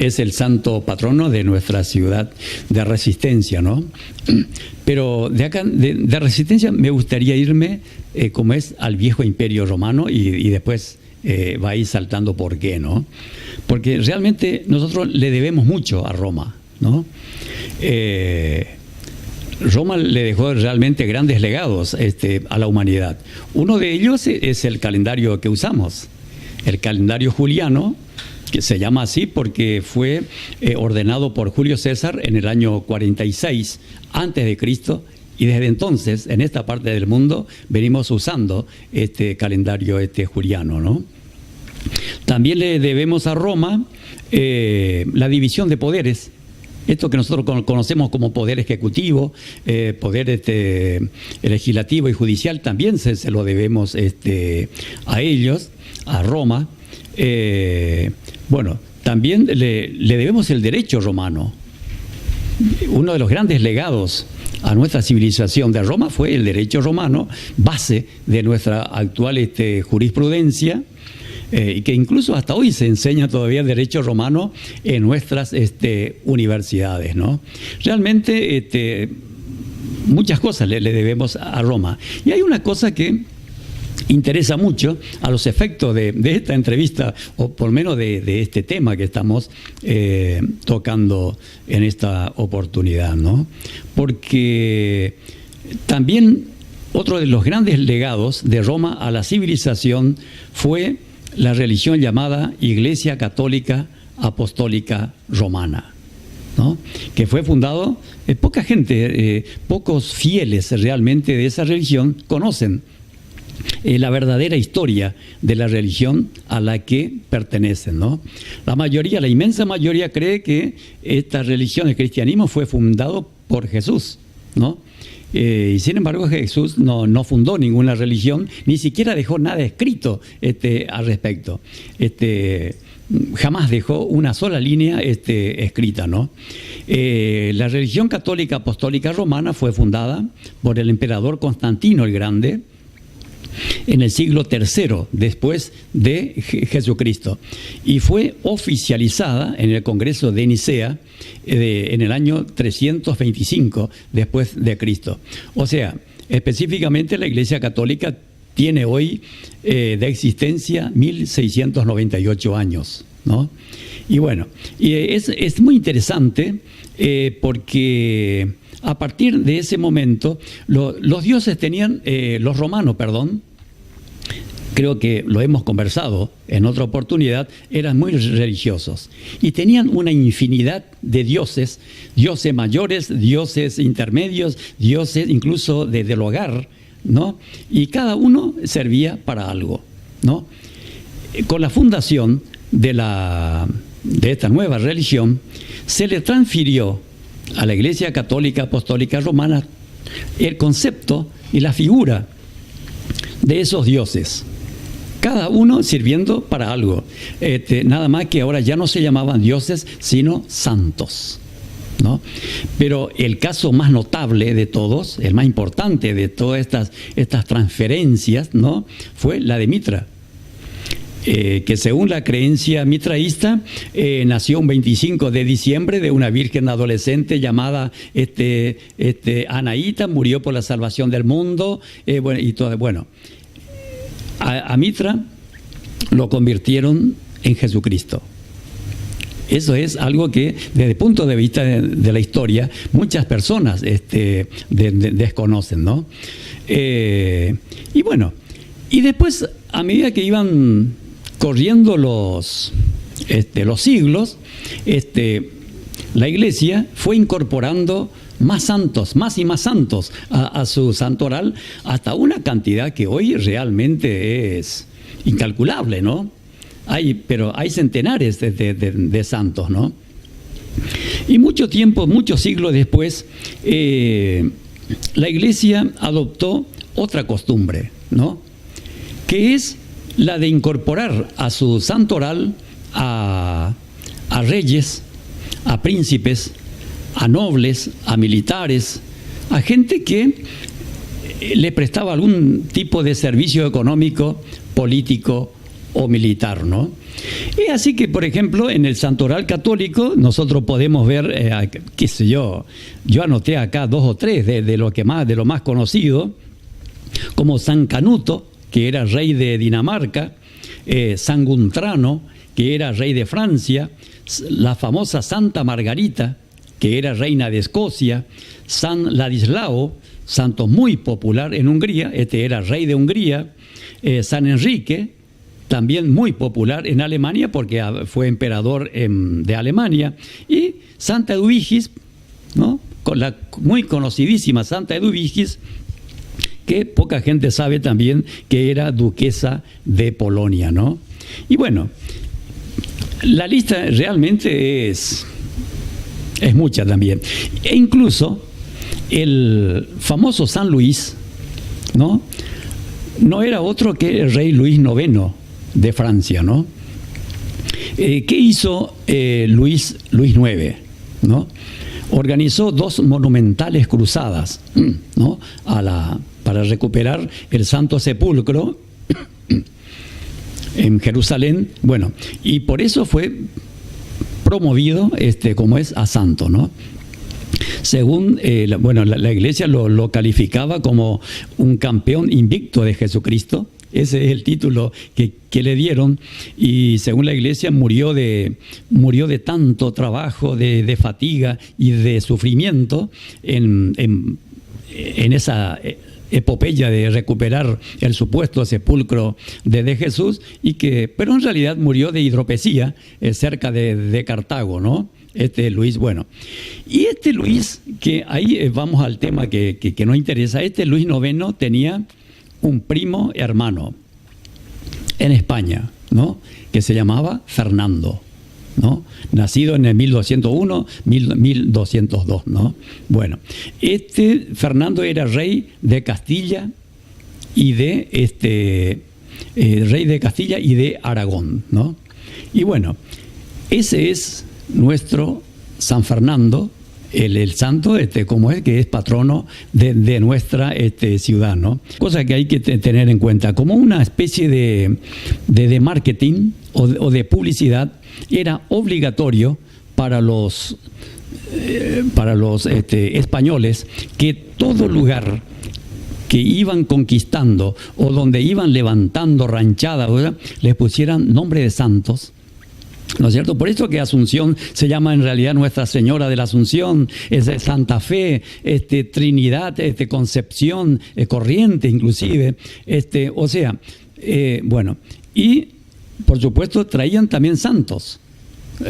es el santo patrono de nuestra ciudad de Resistencia, ¿no? Pero de acá, de Resistencia, me gustaría irme, como es, al viejo imperio romano y después va a ir saltando por qué, ¿no? Porque realmente nosotros le debemos mucho a Roma, ¿no? Roma le dejó realmente grandes legados a la humanidad. Uno de ellos es el calendario que usamos, el calendario juliano, que se llama así porque fue ordenado por Julio César en el año 46 antes de Cristo, y desde entonces en esta parte del mundo venimos usando este calendario juliano, ¿no? También le debemos a Roma la división de poderes. Esto que nosotros conocemos como poder ejecutivo, poder legislativo y judicial, también se lo debemos a ellos, a Roma. Bueno, también le debemos el derecho romano. Uno de los grandes legados a nuestra civilización de Roma fue el derecho romano, base de nuestra actual jurisprudencia, y que incluso hasta hoy se enseña todavía el derecho romano en nuestras universidades, ¿no? Realmente muchas cosas le debemos a Roma. Y hay una cosa que interesa mucho a los efectos de esta entrevista, o por lo menos de este tema que estamos tocando en esta oportunidad, ¿no? Porque también otro de los grandes legados de Roma a la civilización fue la religión llamada Iglesia Católica Apostólica Romana, ¿no? Que fue fundado, poca gente, pocos fieles realmente de esa religión conocen la verdadera historia de la religión a la que pertenecen, ¿no? La mayoría, la inmensa mayoría cree que esta religión, el cristianismo, fue fundado por Jesús, ¿no? Y sin embargo Jesús no fundó ninguna religión, ni siquiera dejó nada escrito al respecto. Jamás dejó una sola línea escrita, ¿no? La religión católica apostólica romana fue fundada por el emperador Constantino el Grande en el siglo III después de Jesucristo, y fue oficializada en el Congreso de Nicea en el año 325 después de Cristo. O sea, específicamente la Iglesia Católica tiene hoy de existencia 1698 años, ¿no? Y bueno, y es muy interesante porque a partir de ese momento los dioses tenían, los romanos, perdón, creo que lo hemos conversado en otra oportunidad, eran muy religiosos y tenían una infinidad de dioses, dioses mayores, dioses intermedios, dioses incluso del hogar, ¿no? Y cada uno servía para algo, ¿no? Con la fundación de esta nueva religión, se le transfirió a la Iglesia Católica Apostólica Romana el concepto y la figura de esos dioses, cada uno sirviendo para algo. Nada más que ahora ya no se llamaban dioses, sino santos, ¿no? Pero el caso más notable de todos, el más importante de todas estas transferencias, ¿no?, fue la de Mitra, que según la creencia mitraísta nació un 25 de diciembre de una virgen adolescente llamada Anaíta, murió por la salvación del mundo, bueno, y todo, bueno. A Mitra lo convirtieron en Jesucristo. Eso es algo que desde el punto de vista de la historia muchas personas desconocen, ¿no? Y bueno, y después a medida que iban corriendo los siglos, la Iglesia fue incorporando más santos, más y más santos a su santoral, hasta una cantidad que hoy realmente es incalculable, ¿no? Pero hay centenares de santos, ¿no? Y mucho tiempo, muchos siglos después, la Iglesia adoptó otra costumbre, ¿no?, que es la de incorporar a su santoral a reyes, a príncipes, a nobles, a militares, a gente que le prestaba algún tipo de servicio económico, político o militar, ¿no? Y así que, por ejemplo, en el santoral católico nosotros podemos ver, qué sé yo anoté acá 2 o 3 de lo más conocido, como San Canuto, que era rey de Dinamarca, San Guntrano, que era rey de Francia, la famosa Santa Margarita, que era reina de Escocia, San Ladislao, santo muy popular en Hungría, este era rey de Hungría, San Enrique, también muy popular en Alemania porque fue emperador de Alemania, y Santa Eduvigis, ¿no? Con la muy conocidísima Santa Eduvigis, que poca gente sabe también que era duquesa de Polonia, ¿no? Y bueno, la lista realmente es mucha también. E incluso el famoso San Luis, ¿no? No era otro que el rey Luis IX de Francia, ¿no? ¿Qué hizo Luis IX? ¿No? Organizó 2 monumentales cruzadas, ¿no? Para recuperar el Santo Sepulcro en Jerusalén. Bueno, y por eso fue promovido como es a santo, ¿no? Según la Iglesia lo calificaba como un campeón invicto de Jesucristo. Ese es el título que le dieron, y según la Iglesia murió de tanto trabajo, de fatiga y de sufrimiento en esa epopeya de recuperar el supuesto sepulcro de Jesús, pero en realidad murió de hidropesía cerca de Cartago, ¿no? Luis, bueno. Y Luis, que ahí vamos al tema que nos interesa, Luis IX tenía un primo hermano en España, ¿no? Que se llamaba Fernando, ¿no? Nacido en el 1201, 1202, ¿no? Bueno, Fernando era rey de Castilla y de Aragón, ¿no? Y bueno, ese es nuestro San Fernando, el santo, como es, que es patrono de nuestra ciudad, ¿no? Cosa que hay que tener en cuenta. Como una especie de marketing o de publicidad, era obligatorio para los españoles que todo lugar que iban conquistando o donde iban levantando ranchadas, ¿verdad?, les pusieran nombre de santos, ¿no es cierto? Por eso que Asunción se llama en realidad Nuestra Señora de la Asunción, es Santa Fe, Trinidad, Concepción, Corrientes inclusive, bueno, y por supuesto traían también santos.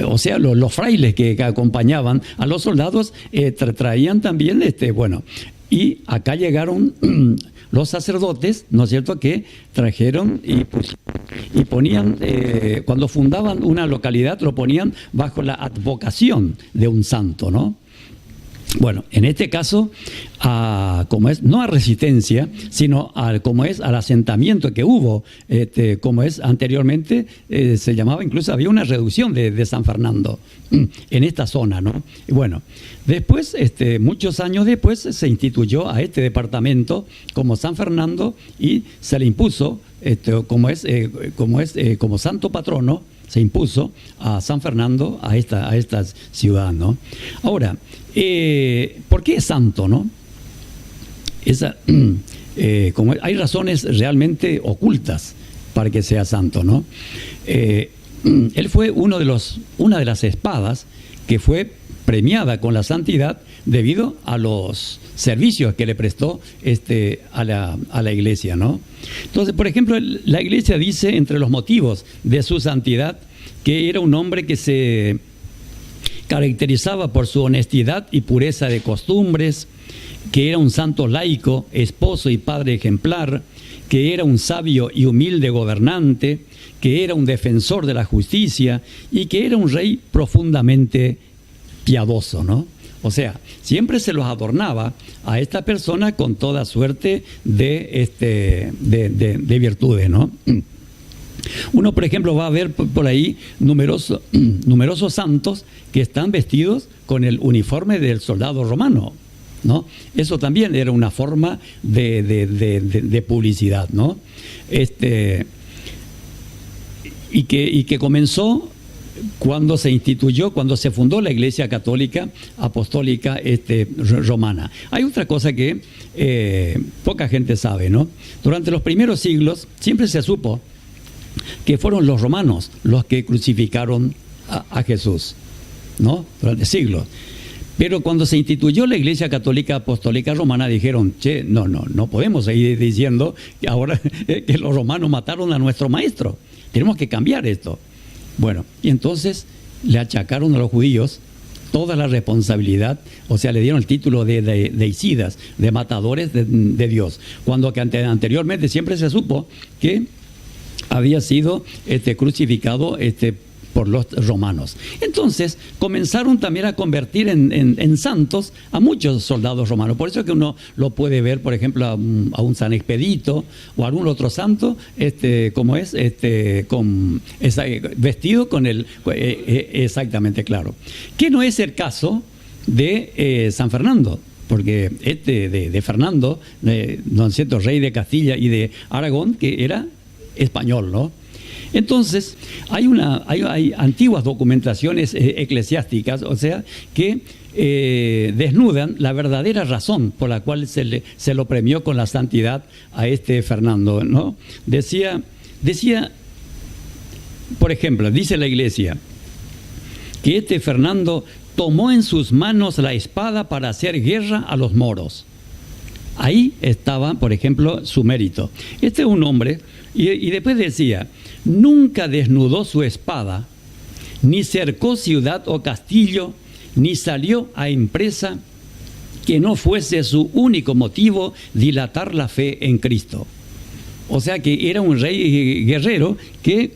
O sea, los frailes que acompañaban a los soldados traían también, bueno, y acá llegaron los sacerdotes, ¿no es cierto?, que trajeron y ponían, cuando fundaban una localidad, lo ponían bajo la advocación de un santo, ¿no? Bueno, en este caso, como es, no a Resistencia, sino como es al asentamiento que hubo, como es anteriormente, se llamaba, incluso había una reducción de San Fernando en esta zona, ¿no? Y bueno, después, muchos años después, se instituyó a este departamento como San Fernando y se le impuso, como santo patrono, se impuso a San Fernando, a esta ciudad, ¿no? Ahora, ¿por qué es santo, no? Hay razones realmente ocultas para que sea santo, ¿no? Él fue una de las espadas que fue premiada con la santidad debido a los servicios que le prestó a la Iglesia, ¿no? Entonces, por ejemplo, la Iglesia dice entre los motivos de su santidad que era un hombre que se caracterizaba por su honestidad y pureza de costumbres, que era un santo laico, esposo y padre ejemplar, que era un sabio y humilde gobernante, que era un defensor de la justicia y que era un rey profundamente piadoso, ¿no? O sea, siempre se los adornaba a esta persona con toda suerte de virtudes, ¿no? Uno, por ejemplo, va a ver por ahí numerosos santos que están vestidos con el uniforme del soldado romano, ¿no? Eso también era una forma de publicidad, ¿no? y que comenzó cuando se instituyó, cuando se fundó la Iglesia Católica Apostólica Romana. Hay otra cosa que poca gente sabe, ¿no? Durante los primeros siglos siempre se supo que fueron los romanos los que crucificaron a Jesús, ¿no? Durante siglos. Pero cuando se instituyó la Iglesia Católica Apostólica Romana dijeron, che, no podemos seguir diciendo que ahora que los romanos mataron a nuestro maestro. Tenemos que cambiar esto. Bueno, y entonces le achacaron a los judíos toda la responsabilidad, o sea, le dieron el título de deicidas, de matadores de Dios, cuando que anteriormente siempre se supo que había sido crucificado por los romanos. Entonces comenzaron también a convertir en santos a muchos soldados romanos. Por eso es que uno lo puede ver, por ejemplo, a un San Expedito o a algún otro santo, vestido con el exactamente claro. Que no es el caso de San Fernando, porque de Fernando, ¿no es cierto?, rey de Castilla y de Aragón, que era español, ¿no? Entonces, hay antiguas documentaciones eclesiásticas, o sea, que desnudan la verdadera razón por la cual se lo premió con la santidad a Fernando, ¿no? Decía, por ejemplo, dice la Iglesia, que Fernando tomó en sus manos la espada para hacer guerra a los moros. Ahí estaba, por ejemplo, su mérito. Es un hombre, y después decía, nunca desnudó su espada, ni cercó ciudad o castillo, ni salió a empresa que no fuese su único motivo dilatar la fe en Cristo. O sea que era un rey guerrero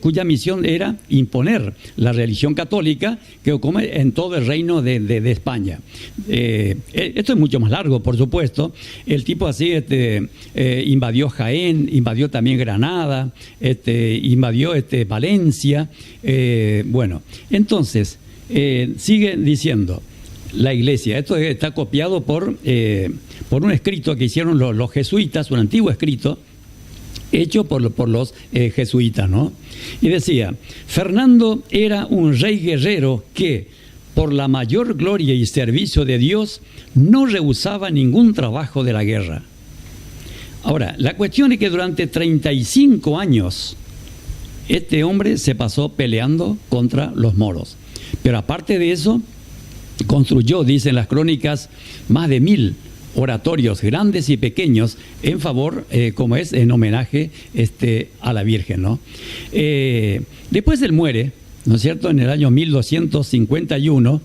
cuya misión era imponer la religión católica que ocurre en todo el reino de España. Esto es mucho más largo, por supuesto. El tipo así invadió Jaén, invadió también Granada, invadió Valencia. Bueno, entonces sigue diciendo la Iglesia. Esto está copiado por un escrito que hicieron los jesuitas, un antiguo escrito hecho por los jesuitas, ¿no? Y decía, Fernando era un rey guerrero que, por la mayor gloria y servicio de Dios, no rehusaba ningún trabajo de la guerra. Ahora, la cuestión es que durante 35 años este hombre se pasó peleando contra los moros. Pero aparte de eso, construyó, dicen las crónicas, más de 1000 oratorios grandes y pequeños en favor, en homenaje a la Virgen, ¿no? Después él muere, ¿no es cierto?, en el año 1231,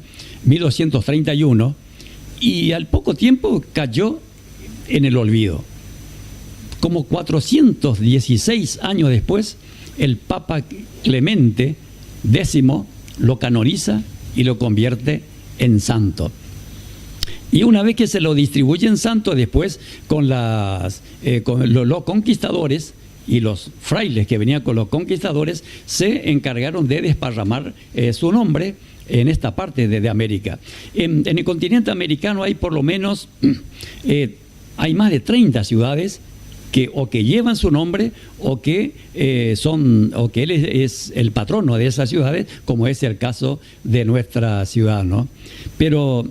y al poco tiempo cayó en el olvido. Como 416 años después, el Papa Clemente X lo canoniza y lo convierte en santo. Y una vez que se lo distribuye en santo, después con los conquistadores y los frailes que venían con los conquistadores se encargaron de desparramar su nombre en esta parte de América. En el continente americano hay por lo menos hay más de 30 ciudades que llevan su nombre o que él es el patrono de esas ciudades, como es el caso de nuestra ciudad, ¿no? Pero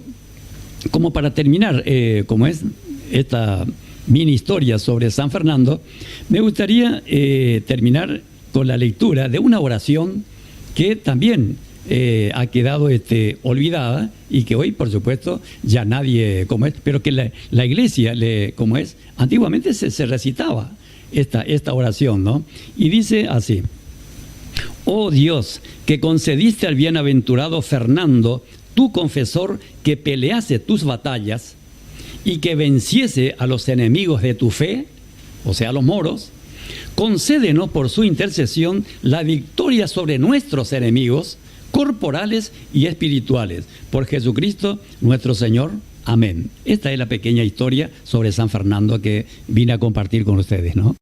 como para terminar, como es esta mini historia sobre San Fernando, me gustaría terminar con la lectura de una oración que también ha quedado olvidada y que hoy, por supuesto, ya nadie, pero que la Iglesia, antiguamente se recitaba esta oración, ¿no? Y dice así: oh Dios, que concediste al bienaventurado Fernando, tu confesor, que pelease tus batallas y que venciese a los enemigos de tu fe, o sea, a los moros, concédenos por su intercesión la victoria sobre nuestros enemigos corporales y espirituales. Por Jesucristo nuestro Señor. Amén. Esta es la pequeña historia sobre San Fernando que vine a compartir con ustedes, ¿no?